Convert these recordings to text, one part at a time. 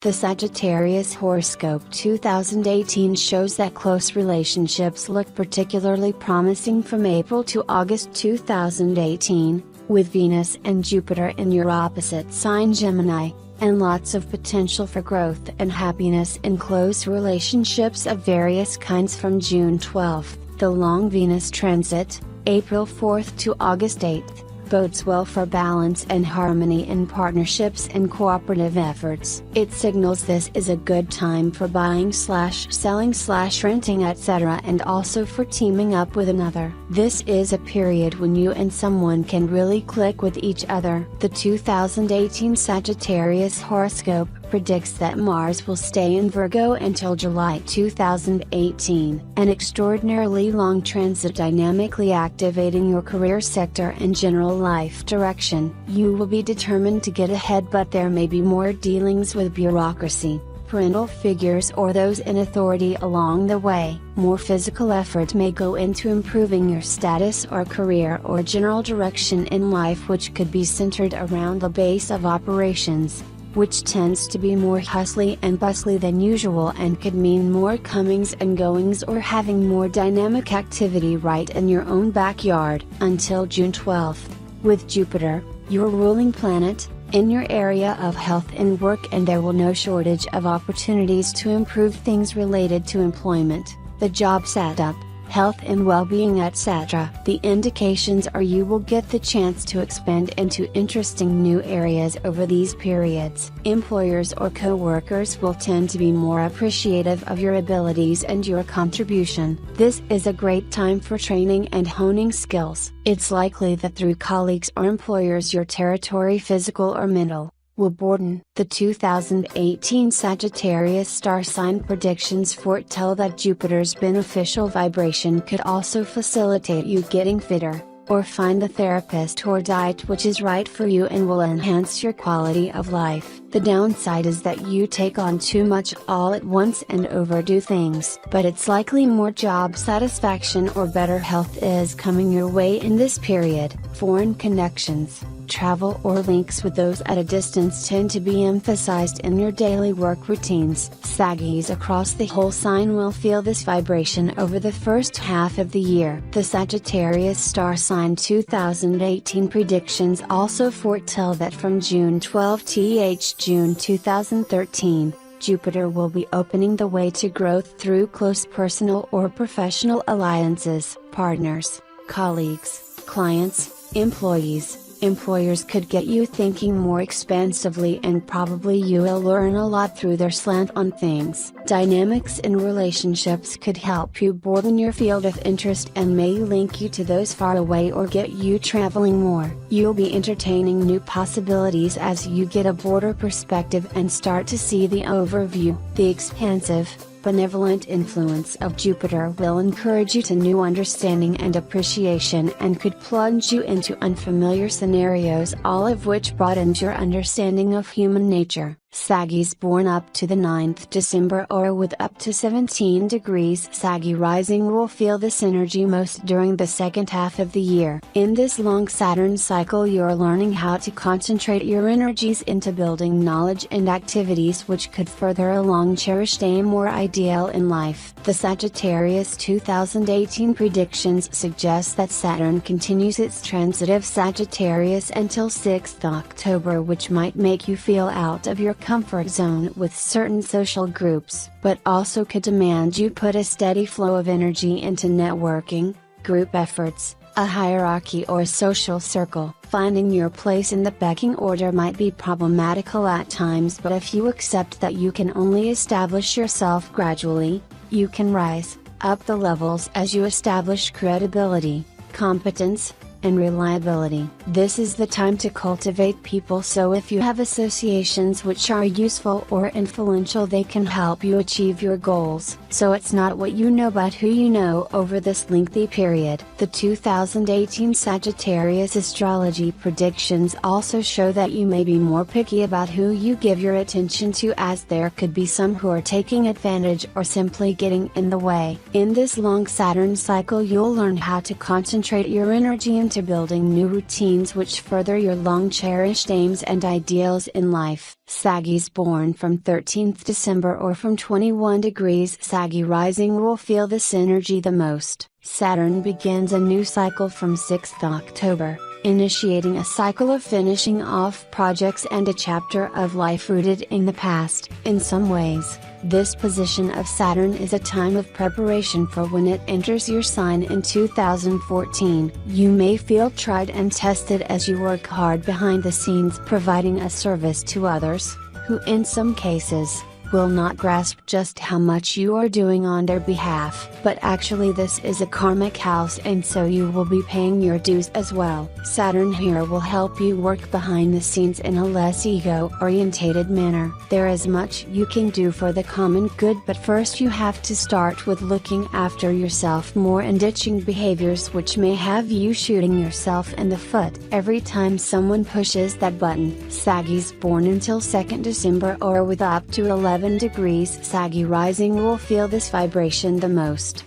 The Sagittarius Horoscope 2018 shows that close relationships look particularly promising from April to August 2018, with Venus and Jupiter in your opposite sign Gemini, and lots of potential for growth and happiness in close relationships of various kinds from June 12. The long Venus transit, April 4th to August 8th, bodes well for balance and harmony in partnerships and cooperative efforts. It signals this is a good time for buying/selling/renting etc., and also for teaming up with another. This is a period when you and someone can really click with each other. The 2018 Sagittarius Horoscope predicts that Mars will stay in Virgo until July 2018, an extraordinarily long transit dynamically activating your career sector and general life direction. You will be determined to get ahead, but there may be more dealings with bureaucracy, parental figures or those in authority along the way. More physical effort may go into improving your status or career or general direction in life, which could be centered around the base of operations, which tends to be more hustly and bustly than usual and could mean more comings and goings or having more dynamic activity right in your own backyard. Until June 12th, with Jupiter, your ruling planet, in your area of health and work, and there will no shortage of opportunities to improve things related to employment, the job setup, health and well-being etc. The indications are you will get the chance to expand into interesting new areas over these periods. Employers or co-workers will tend to be more appreciative of your abilities and your contribution. This is a great time for training and honing skills. It's likely that through colleagues or employers your territory, physical or mental, will broaden. The 2018 Sagittarius star sign predictions foretell that Jupiter's beneficial vibration could also facilitate you getting fitter, or find the therapist or diet which is right for you and will enhance your quality of life. The downside is that you take on too much all at once and overdo things, but it's likely more job satisfaction or better health is coming your way in this period. Foreign connections, travel or links with those at a distance tend to be emphasized in your daily work routines. Saggies across the whole sign will feel this vibration over the first half of the year. The Sagittarius star sign 2018 predictions also foretell that from June 12 to June 2013, Jupiter will be opening the way to growth through close personal or professional alliances. Partners, colleagues, clients, employees, employers could get you thinking more expansively, and probably you will learn a lot through their slant on things. Dynamics in relationships could help you broaden your field of interest and may link you to those far away or get you traveling more. You'll be entertaining new possibilities as you get a broader perspective and start to see the overview. The expansive, benevolent influence of Jupiter will encourage you to new understanding and appreciation and could plunge you into unfamiliar scenarios, all of which broadens your understanding of human nature. Saggies born up to the 9th December or with up to 17 degrees Saggy rising will feel this energy most during the second half of the year. In this long Saturn cycle, you're learning how to concentrate your energies into building knowledge and activities which could further along cherished aim or ideal in life. The Sagittarius 2018 predictions suggest that Saturn continues its transit of Sagittarius until 6th October, which might make you feel out of your comfort zone with certain social groups, but also could demand you put a steady flow of energy into networking, group efforts, a hierarchy or social circle. Finding your place in the pecking order might be problematical at times, but if you accept that you can only establish yourself gradually, you can rise up the levels as you establish credibility, competence, and reliability. This is the time to cultivate people, so if you have associations which are useful or influential, they can help you achieve your goals. So it's not what you know but who you know over this lengthy period. The 2018 Sagittarius astrology predictions also show that you may be more picky about who you give your attention to, as there could be some who are taking advantage or simply getting in the way. In this long Saturn cycle, you'll learn how to concentrate your energy into into building new routines which further your long-cherished aims and ideals in life. Saggis born from 13th December or from 21 degrees Saggy rising will feel this energy the most. Saturn begins a new cycle from 6th October, initiating a cycle of finishing off projects and a chapter of life rooted in the past. In some ways, this position of Saturn is a time of preparation for when it enters your sign in 2014. You may feel tried and tested as you work hard behind the scenes providing a service to others, who in some cases, will not grasp just how much you are doing on their behalf. But actually this is a karmic house and so you will be paying your dues as well. Saturn here will help you work behind the scenes in a less ego-orientated manner. There is much you can do for the common good, but first you have to start with looking after yourself more and ditching behaviors which may have you shooting yourself in the foot every time someone pushes that button. Saggis born until 2nd December or with up to 11 degrees Saggy rising will feel this vibration the most.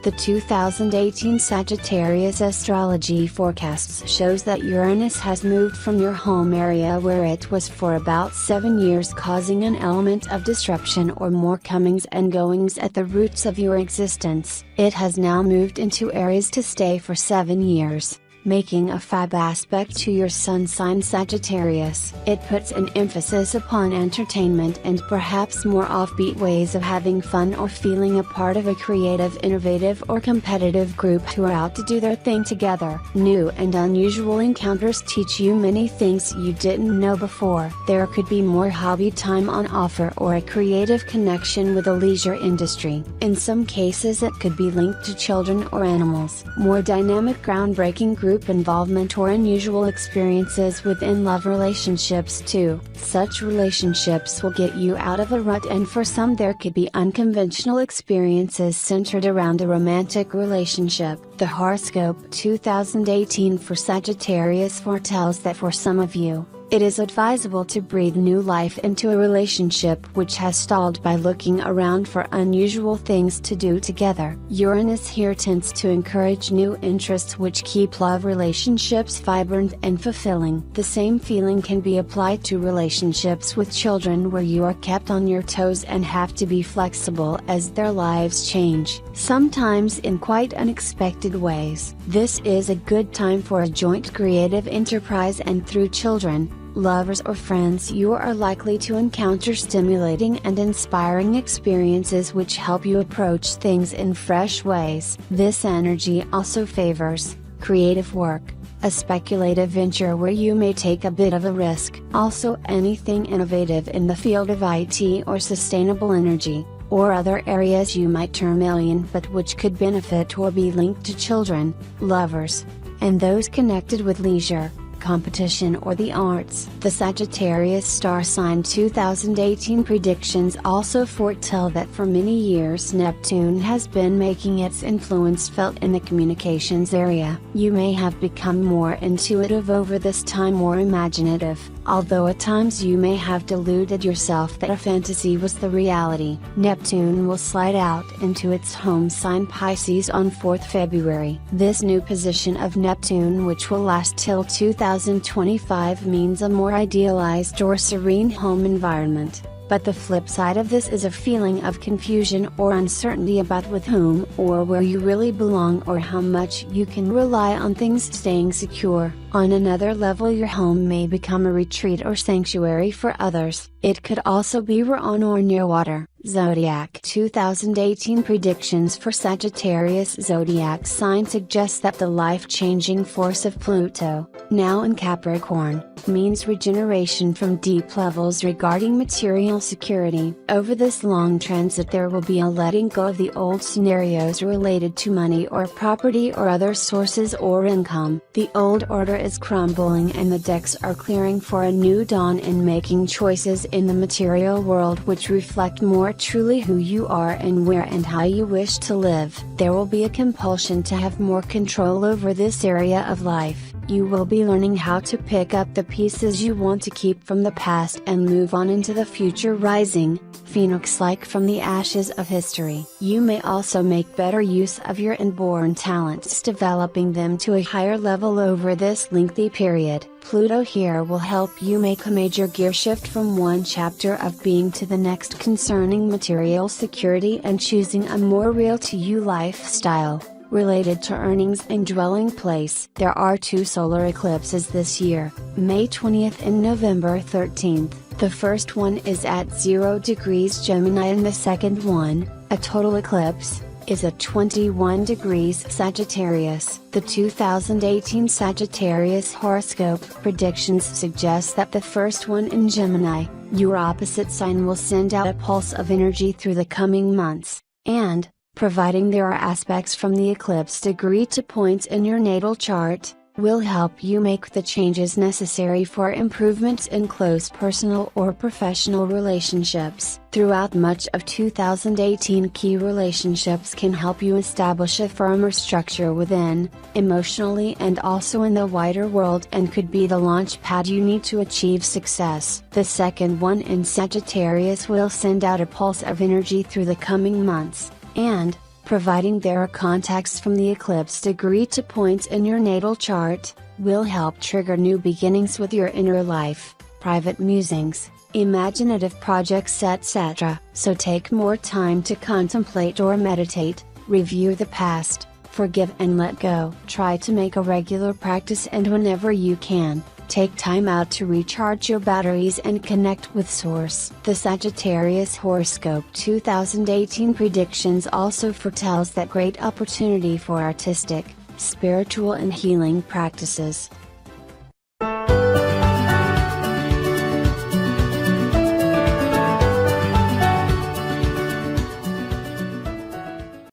The 2018 Sagittarius astrology forecasts shows that Uranus has moved from your home area where it was for about 7 years, causing an element of disruption or more comings and goings at the roots of your existence. It has now moved into Aries to stay for 7 years, making a 5 aspect to your sun sign Sagittarius. It puts an emphasis upon entertainment and perhaps more offbeat ways of having fun or feeling a part of a creative, innovative or competitive group who are out to do their thing together. New and unusual encounters teach you many things you didn't know before. There could be more hobby time on offer or a creative connection with the leisure industry. In some cases it could be linked to children or animals. More dynamic, groundbreaking group involvement or unusual experiences within love relationships too. Such relationships will get you out of a rut, and for some there could be unconventional experiences centered around a romantic relationship. The horoscope 2018 for Sagittarius foretells that for some of you, it is advisable to breathe new life into a relationship which has stalled by looking around for unusual things to do together. Uranus here tends to encourage new interests which keep love relationships vibrant and fulfilling. The same feeling can be applied to relationships with children where you are kept on your toes and have to be flexible as their lives change, sometimes in quite unexpected ways. This is a good time for a joint creative enterprise, and through children, lovers or friends you are likely to encounter stimulating and inspiring experiences which help you approach things in fresh ways. This energy also favors creative work, a speculative venture where you may take a bit of a risk. Also anything innovative in the field of IT or sustainable energy, or other areas you might term alien but which could benefit or be linked to children, lovers, and those connected with leisure, competition or the arts. The Sagittarius star sign 2018 predictions also foretell that for many years Neptune has been making its influence felt in the communications area. You may have become more intuitive over this time or imaginative, although at times you may have deluded yourself that a fantasy was the reality. Neptune will slide out into its home sign Pisces on 4th February. This new position of Neptune, which will last till 2025, means a more idealized or serene home environment. But the flip side of this is a feeling of confusion or uncertainty about with whom or where you really belong or how much you can rely on things staying secure. On another level, your home may become a retreat or sanctuary for others. It could also be on or near water. Zodiac 2018 predictions for Sagittarius zodiac sign suggest that the life-changing force of Pluto, now in Capricorn, means regeneration from deep levels regarding material security. Over this long transit there will be a letting go of the old scenarios related to money or property or other sources or income. The old order is crumbling and the decks are clearing for a new dawn in making choices in the material world which reflect more truly who you are and where and how you wish to live. There will be a compulsion to have more control over this area of life, You will be learning how to pick up the pieces you want to keep from the past and move on into the future, rising, phoenix-like from the ashes of history. You may also make better use of your inborn talents, developing them to a higher level over this lengthy period. Pluto here will help you make a major gear shift from one chapter of being to the next concerning material security and choosing a more real to you lifestyle, related to earnings and dwelling place. There are 2 solar eclipses this year, May 20th and November 13th. The first one is at 0 degrees Gemini and the second one, a total eclipse, is at 21 degrees Sagittarius. The 2018 Sagittarius Horoscope predictions suggest that the first one in Gemini, your opposite sign, will send out a pulse of energy through the coming months, and, providing there are aspects from the eclipse degree to points in your natal chart, will help you make the changes necessary for improvements in close personal or professional relationships. Throughout much of 2018, key relationships can help you establish a firmer structure within, emotionally and also in the wider world, and could be the launch pad you need to achieve success. The second one in Sagittarius will send out a pulse of energy through the coming months, and, providing there are contacts from the eclipse degree to points in your natal chart, will help trigger new beginnings with your inner life, private musings, imaginative projects, etc. So take more time to contemplate or meditate, review the past, forgive and let go. Try to make a regular practice, and whenever you can, take time out to recharge your batteries and connect with Source. The Sagittarius Horoscope 2018 predictions also foretells that great opportunity for artistic, spiritual and healing practices,